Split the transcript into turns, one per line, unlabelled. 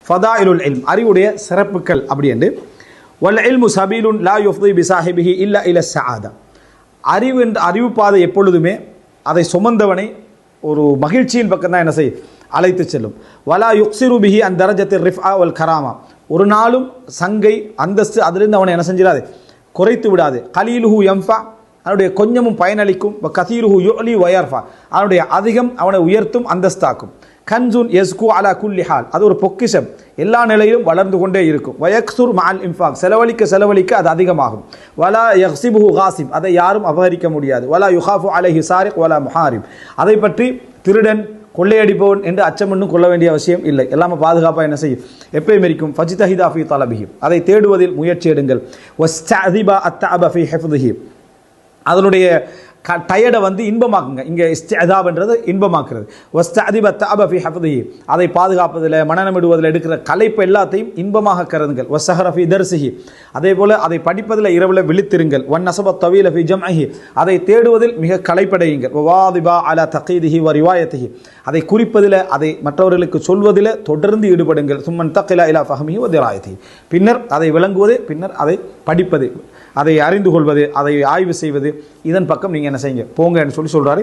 ஃபதாயிலுல் இல்ம் அறிவுடைய சிறப்புகள் அப்படி என்று வல் இல்மு சபீலுன் லா யுஃதி பிசாஹிபிஹி இல்லா இல ஸஆதா அறிவு என்ற அறிவு பாதை எப்பொழுதுமே அதை சுமந்தவனை ஒரு மகிழ்ச்சியின் பக்கம் தான் என்ன செய்யும் அழைத்து செல்லும். வலா யுக்ஸிரு பிஹி அன் தரஜத்தி ரிஃபா வல் கராமா ஒரு நாளும் சங்கை அந்தஸ்து அதிலிருந்து அவனை என்ன செஞ்சிடாது குறைத்து விடாது. கலீலுஹு யம்ஃபா அவனுடைய கொஞ்சமும் பயனளிக்கும். கசீருஹு யுலி வயர்ஃபா அவனுடைய அதிகம் அவனை உயர்த்தும் அந்தஸ்தாக்கும். கன்சுன் யஸ்கு அலா குல்லி ஹால் அது ஒரு பொக்கிஷம் எல்லா நிலையிலும் வளர்ந்து கொண்டே இருக்கும். வயக்சுர் மஅல் இன்ஃபாக் செலவழிக்க அது அதிகமாகும். வலா யக்ஸிபுஹு காசிப் அதை யாரும் அபகரிக்க முடியாது. வலா யுகாஃபு அலைஹி சாரிக் வலா முஹாரிப் அதை பற்றி திருடன் கொள்ளையடிப்பவன் என்று அச்சமண்ணும் கொள்ள வேண்டிய அவசியம் இல்லை. எல்லாமே பாதுகாப்பாக என்ன செய்யும் எப்பயும் இருக்கும். ஃபஜ்தஹிதா ஃபீ தலபிஹி அதை தேடுவதில் முயற்சி எடுங்கள். வஸ்தஅதிபா அத்தஅப ஃபீ ஹிஃப்திஹி அதனுடைய டயர்டை இன்பமாக்குங்க. இங்கே இஸ்திஅதாப்ன்றது இன்பமாக்குறது. வஸ்தஅதிப அத்தஅப ஃபீ ஹிஃப்திஹி அதை பாதுகாப்பதில் மனநமிடுவதில் எடுக்கிற கலைப்பு எல்லாத்தையும் இன்பமாக கருதுங்கள். வஸ்ஸஹர ஃபீ தர்ஸிஹி அதே போல அதை படிப்பதில் இரவில் விழித்திருங்கள். வன் நஸப தவீல ஃபீ ஜம்இஹி அதை தேடுவதில் மிக களைப்படையுங்கள். வவாதிபா அலா தகீதிஹி வ ரிவாயத்திஹி அதை குறிப்பதில் அதை மற்றவர்களுக்கு சொல்வதில் தொடர்ந்து ஈடுபடுங்கள். சும்மன் தக்கிலா இலா ஃபஹ்மிஹி வ திராயத்திஹி பின்னர் அதை விளங்குவது பின்னர் அதை படிப்பது அதை அறிந்து கொள்வது அதை ஆய்வு செய்வது இதன் பக்கம் நீங்கள் என்ன செய்யுங்க போங்கன்னு சொல்கிறாரு.